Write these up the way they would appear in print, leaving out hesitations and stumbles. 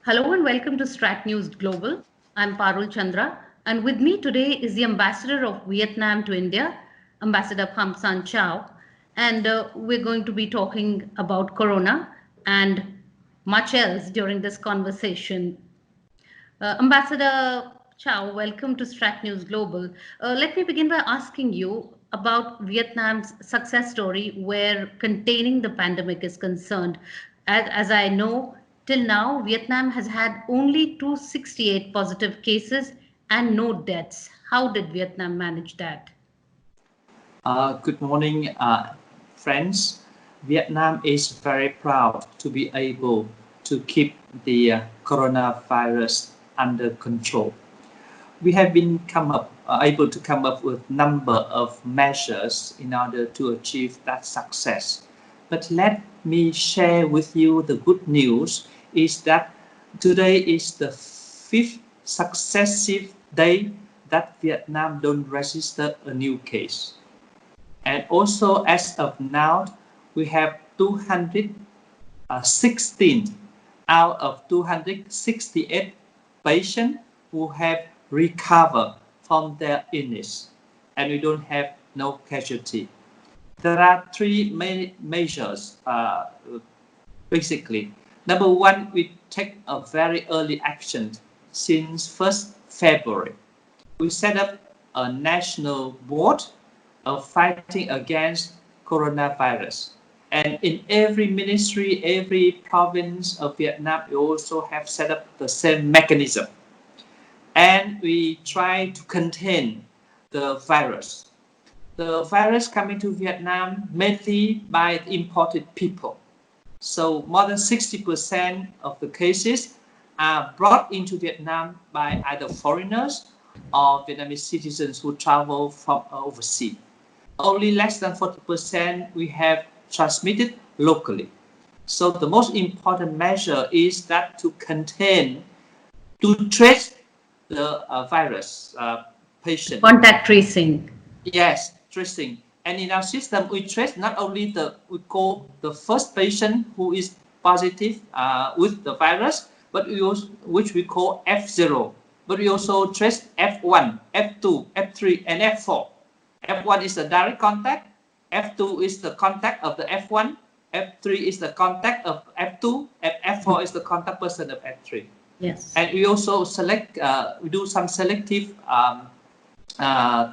Hello and welcome to StratNews Global. I'm Parul Chandra, and with me today is the ambassador of Vietnam to India, Ambassador Pham Sanh Chau, and we're going to be talking about Corona and much else during this conversation. Ambassador Chau, welcome to StratNews Global. Let me begin by asking you about Vietnam's success story where containing the pandemic is concerned. As I know, till now, Vietnam has had only 268 positive cases and no deaths. How did Vietnam manage that? Good morning, friends. Vietnam is very proud to be able to keep the coronavirus under control. We have been able to come up with number of measures in order to achieve that success. But let me share with you the good news is that today is the fifth successive day that Vietnam don't register a new case. And also, as of now, we have 216 out of 268 patients who have recovered from their illness, and we don't have no casualty. There are three main measures, basically. Number one, we take a very early action since 1st February. We set up a national board of fighting against coronavirus. And in every ministry, every province of Vietnam, we also have set up the same mechanism. And we try to contain the virus. The virus coming to Vietnam mainly by imported people. So more than 60% of the cases are brought into Vietnam by either foreigners or Vietnamese citizens who travel from overseas. Only less than 40% we have transmitted locally. So the most important measure is that to trace the virus patient. Contact tracing. Yes, tracing. And in our system, we trace not only we call the first patient who is positive with the virus, but which we call F0. But we also trace F1, F2, F3, and F4. F1 is the direct contact, F2 is the contact of the F1, F3 is the contact of F2, and F4 is the contact person of F3. Yes. And we also we do some selective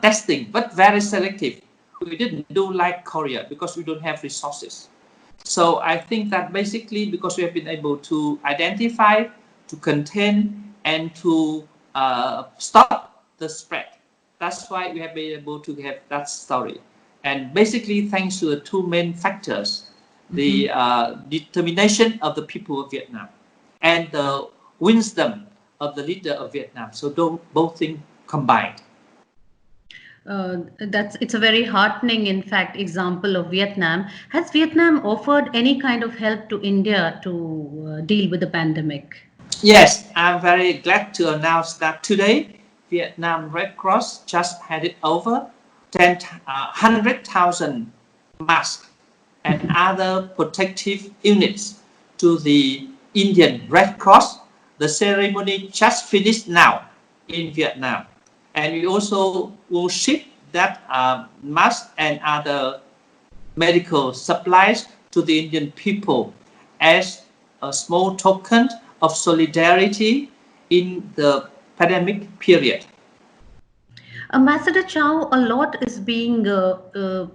testing, but very selective. We didn't do like Korea because we don't have resources. So I think that basically because we have been able to identify, to contain, and to stop the spread. That's why we have been able to have that story. And basically, thanks to the two main factors, the determination of the people of Vietnam and the wisdom of the leader of Vietnam. So both things combined. It's a very heartening, in fact, example of Vietnam. Has Vietnam offered any kind of help to India to deal with the pandemic? Yes, I'm very glad to announce that today, Vietnam Red Cross just handed over 100,000 masks and other protective units to the Indian Red Cross. The ceremony just finished now in Vietnam. And we also will ship that mask and other medical supplies to the Indian people as a small token of solidarity in the pandemic period. Ambassador Chau, a lot is being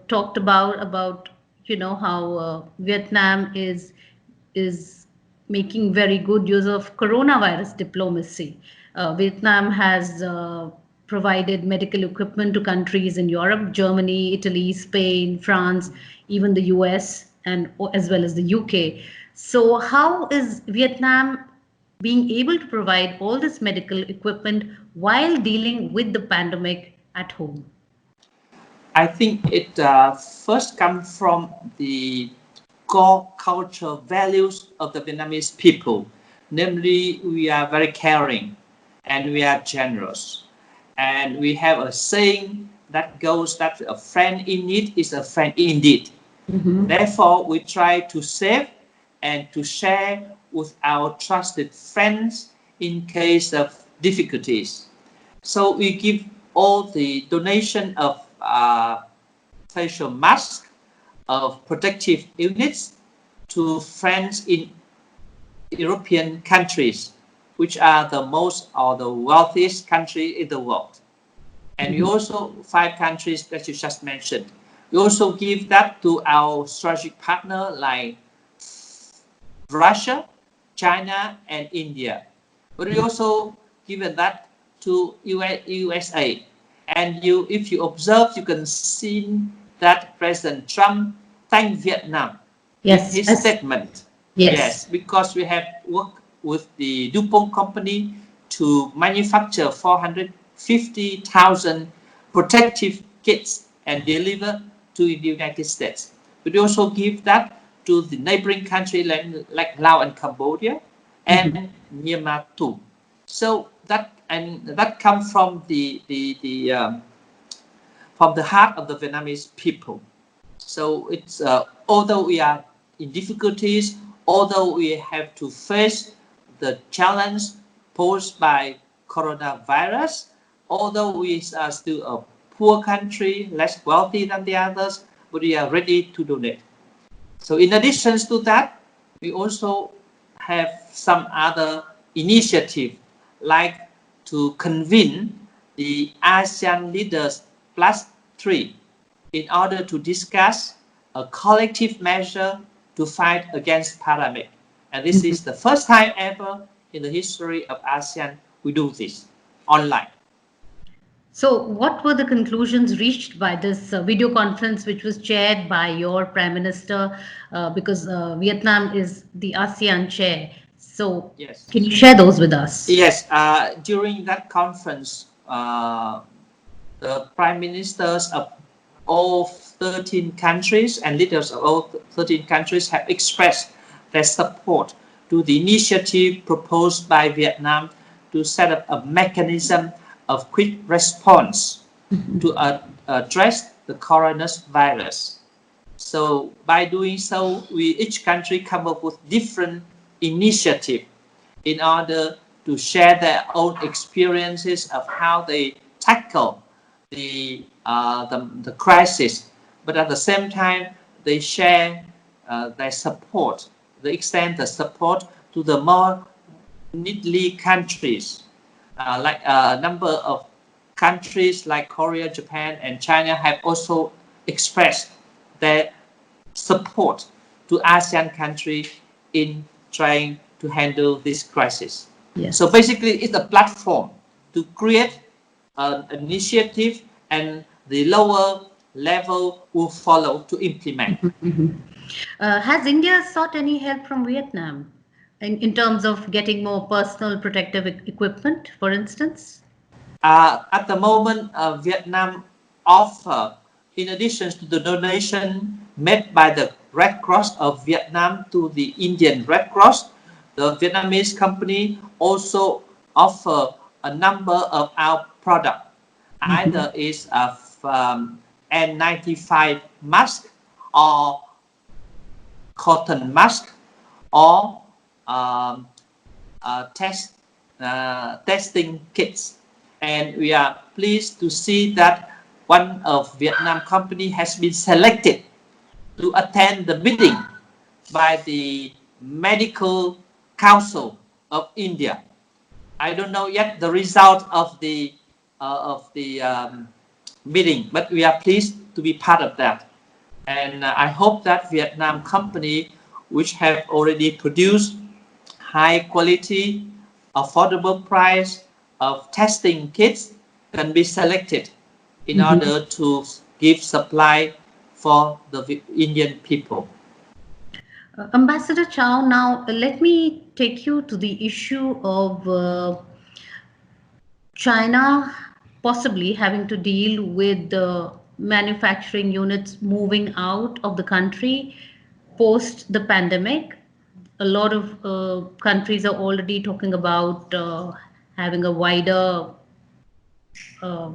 talked about how Vietnam is making very good use of coronavirus diplomacy. Vietnam has provided medical equipment to countries in Europe, Germany, Italy, Spain, France, even the US, and as well as the UK. So how is Vietnam being able to provide all this medical equipment while dealing with the pandemic at home? I think it first comes from the core cultural values of the Vietnamese people. Namely, we are very caring and we are generous. And we have a saying that goes that a friend in need is a friend indeed. Therefore, we try to save and to share with our trusted friends in case of difficulties. So we give all the donation of facial masks, of protective units to friends in European countries, which are the most or the wealthiest country in the world. And we also 5 countries that you just mentioned. We also give that to our strategic partner like Russia, China, and India. But we also given that to USA. And if you observe, you can see that President Trump thanked Vietnam in Yes. his statement. Yes. Yes, because we have worked with the DuPont company to manufacture 450,000 protective kits and deliver to the United States. We also give that to the neighboring country like Laos and Cambodia and Myanmar too. So that comes from from the heart of the Vietnamese people. So it's although we are in difficulties, although we have to face the challenge posed by coronavirus, although we are still a poor country, less wealthy than the others, but we are ready to donate. So in addition to that, we also have some other initiative like to convene the ASEAN leaders +3 in order to discuss a collective measure to fight against pandemic. And this is the first time ever in the history of ASEAN we do this online. So, what were the conclusions reached by this video conference, which was chaired by your Prime Minister, because Vietnam is the ASEAN chair? So, Yes. can you share those with us? Yes. During that conference, the prime ministers of all 13 countries and leaders of all 13 countries have expressed their support to the initiative proposed by Vietnam to set up a mechanism of quick response to address the coronavirus. So by doing so, each country come up with different initiative in order to share their own experiences of how they tackle the crisis, but at the same time they share their support, they extend the support to the more needy countries, like a number of countries like Korea, Japan, and China have also expressed their support to ASEAN countries in trying to handle this crisis. Yes. So basically, it's a platform to create an initiative, and the lower level will follow to implement. Has India sought any help from Vietnam in terms of getting more personal protective equipment, for instance? At the moment, Vietnam offer, in addition to the donation made by the Red Cross of Vietnam to the Indian Red Cross, the Vietnamese company also offer a number of our products. Either is a N95 mask or cotton mask or testing kits. And we are pleased to see that one of Vietnam company has been selected to attend the meeting by the Medical Council of India. I don't know yet the result of the meeting, but we are pleased to be part of that. And I hope that Vietnam company, which have already produced high quality, affordable price of testing kits, can be selected in order to give supply for the Indian people. Ambassador Chow, now let me take you to the issue of China possibly having to deal with the manufacturing units moving out of the country post the pandemic. A lot of countries are already talking about having a wider uh,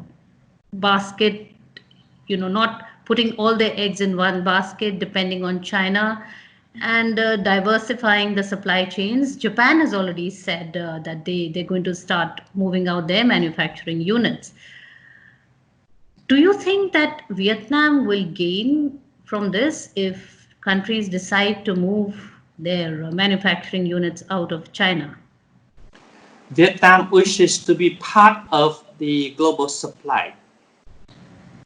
basket, not putting all their eggs in one basket depending on China. and diversifying the supply chains. Japan has already said that they're going to start moving out their manufacturing units. Do you think that Vietnam will gain from this if countries decide to move their manufacturing units out of China? Vietnam wishes to be part of the global supply.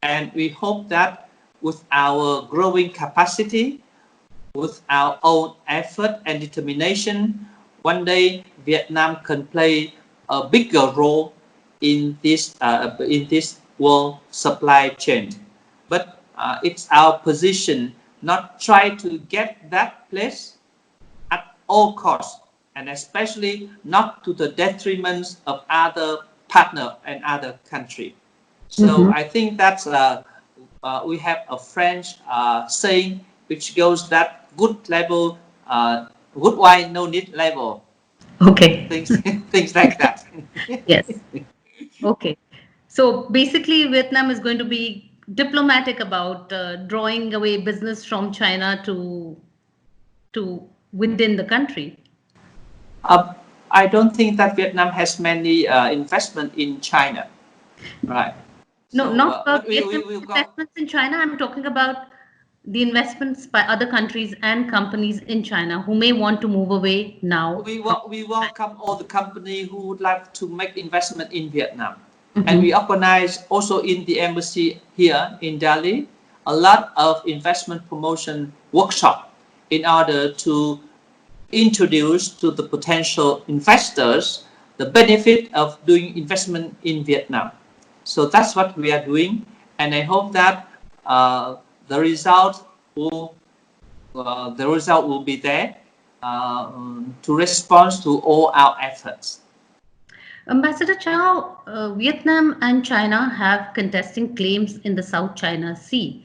And we hope that with our growing capacity, with our own effort and determination, one day Vietnam can play a bigger role in this world supply chain. But it's our position not try to get that place at all costs, and especially not to the detriment of other partner and other country. So I think that's we have a French saying which goes that good level, good wine no need level, Okay. things things like that. Yes. Okay. So basically, Vietnam is going to be diplomatic about drawing away business from China to within the country. Uh, I don't think that Vietnam has many investment in China, right? No, So, not about but Vietnam we got. investments in China. I'm talking about the investments by other countries and companies in China who may want to move away now from We China. welcome all the company who would like to make investment in Vietnam, and we Mhm. organize also in the embassy here in Delhi a lot of investment promotion workshop in order to introduce to the potential investors the benefit of doing investment in Vietnam. So that's what we are doing, and I hope that the result will be there to respond to all our efforts. Ambassador Chow, Vietnam and China have contesting claims in the South China Sea.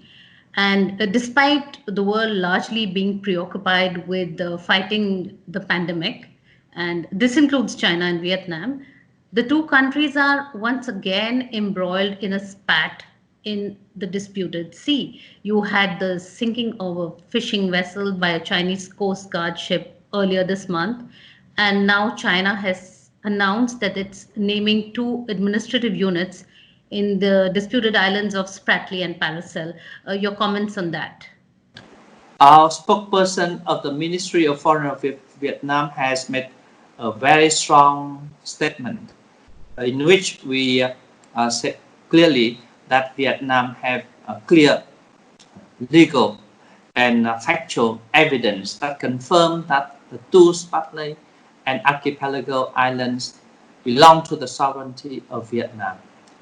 And despite the world largely being preoccupied with fighting the pandemic, and this includes China and Vietnam, the two countries are once again embroiled in a spat in the disputed sea. You had the sinking of a fishing vessel by a Chinese Coast Guard ship earlier this month, and now China has announced that it's naming two administrative units in the disputed islands of Spratly and Paracel. Your comments on that? Our spokesperson of the Ministry of Foreign Affairs of Vietnam has made a very strong statement in which we said clearly that Vietnam have a clear legal and factual evidence that confirm that the two Spratly and archipelago islands belong to the sovereignty of Vietnam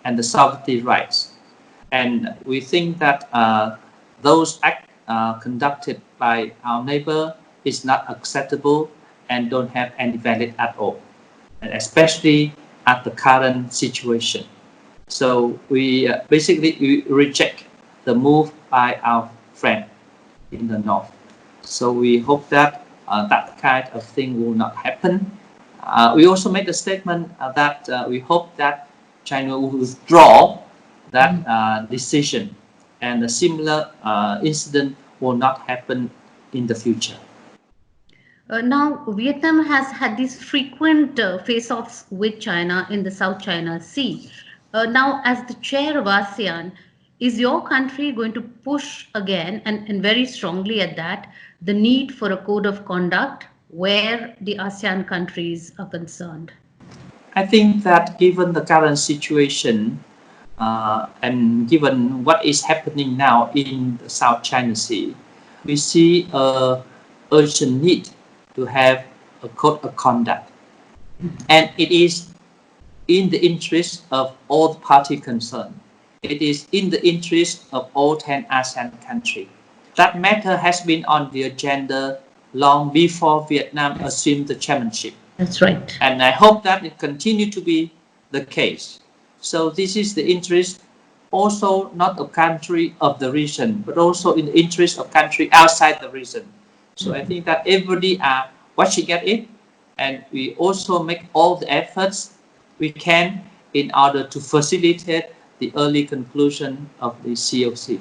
and the sovereignty rights. And we think that those acts conducted by our neighbor is not acceptable and don't have any value at all, and especially at the current situation. So we basically we reject the move by our friend in the north. So we hope that that kind of thing will not happen. We also made a statement that we hope that China will withdraw that decision, and a similar incident will not happen in the future. Now, Vietnam has had these frequent face-offs with China in the South China Sea. Now, as the chair of ASEAN, is your country going to push again, and very strongly at that, the need for a code of conduct where the ASEAN countries are concerned? I think that given the current situation and given what is happening now in the South China Sea, we see a urgent need to have a code of conduct, and it is in the interest of all the parties concerned. It is in the interest of all 10 ASEAN countries. That matter has been on the agenda long before Vietnam assumed the chairmanship. That's right. And I hope that it continue to be the case. So this is the interest also not of country of the region, but also in the interest of country outside the region. So I think that everybody are watching at it, and we also make all the efforts we can in order to facilitate the early conclusion of the COC.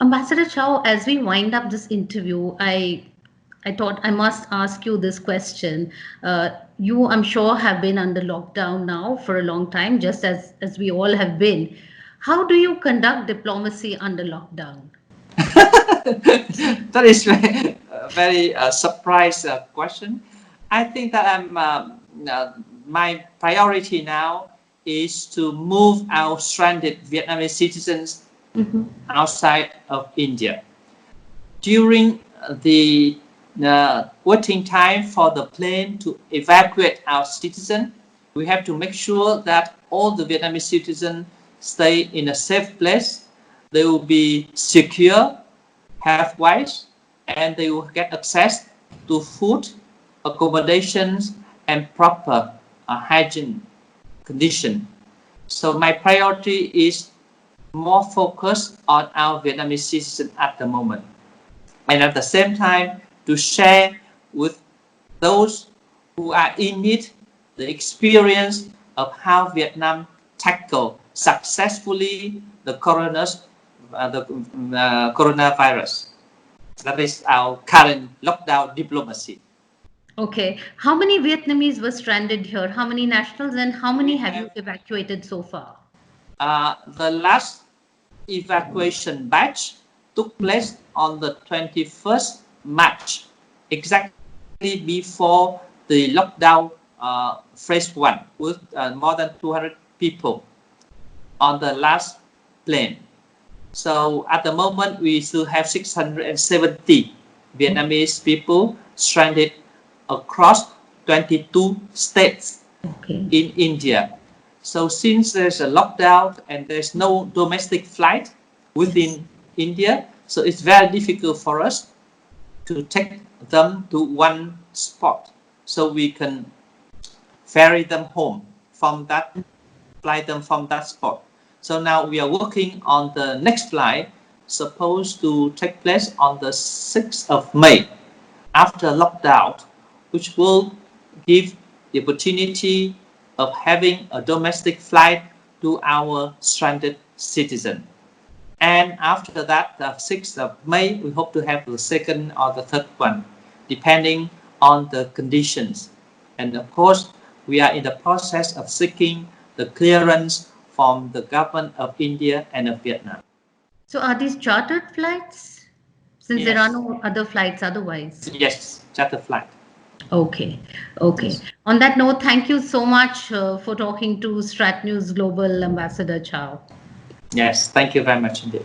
Ambassador Chow, as we wind up this interview, I thought I must ask you this question. You, I'm sure, have been under lockdown now for a long time, just as we all have been. How do you conduct diplomacy under lockdown? That is very surprise question. I think that my priority now is to move our stranded Vietnamese citizens Mhm. outside of India. During the waiting time for the plane to evacuate our citizen, we have to make sure that all the Vietnamese citizens stay in a safe place. They will be secure, health-wise, and they will get access to food, accommodations, and proper hygiene condition. So my priority is more focused on our Vietnamese citizens at the moment, and at the same time to share with those who are in need the experience of how Vietnam tackled successfully the coronavirus. That is our current lockdown diplomacy. Okay. How many Vietnamese were stranded here? How many nationals and how We many have you have evacuated so far? the last evacuation batch took place on the 21st March, exactly before the lockdown phase one, with more than 200 people on the last plane. So at the moment, we still have 670 Vietnamese people stranded across 22 states Okay. in India. So since there's a lockdown and there's no domestic flight Yes. within India, so it's very difficult for us to take them to one spot so we can ferry them home from that, fly them from that spot. So now we are working on the next flight supposed to take place on the 6th of May after lockdown, which will give the opportunity of having a domestic flight to our stranded citizen. And after that, the 6th of May, we hope to have the second or the third one, depending on the conditions. And of course, we are in the process of seeking the clearance from the government of India and of Vietnam. So are these chartered flights? Since there are Yes, no other flights otherwise. yes, charter flight. Okay, okay. Yes, On that note, thank you so much for talking to StratNews Global Ambassador Chow. yes, thank you very much indeed.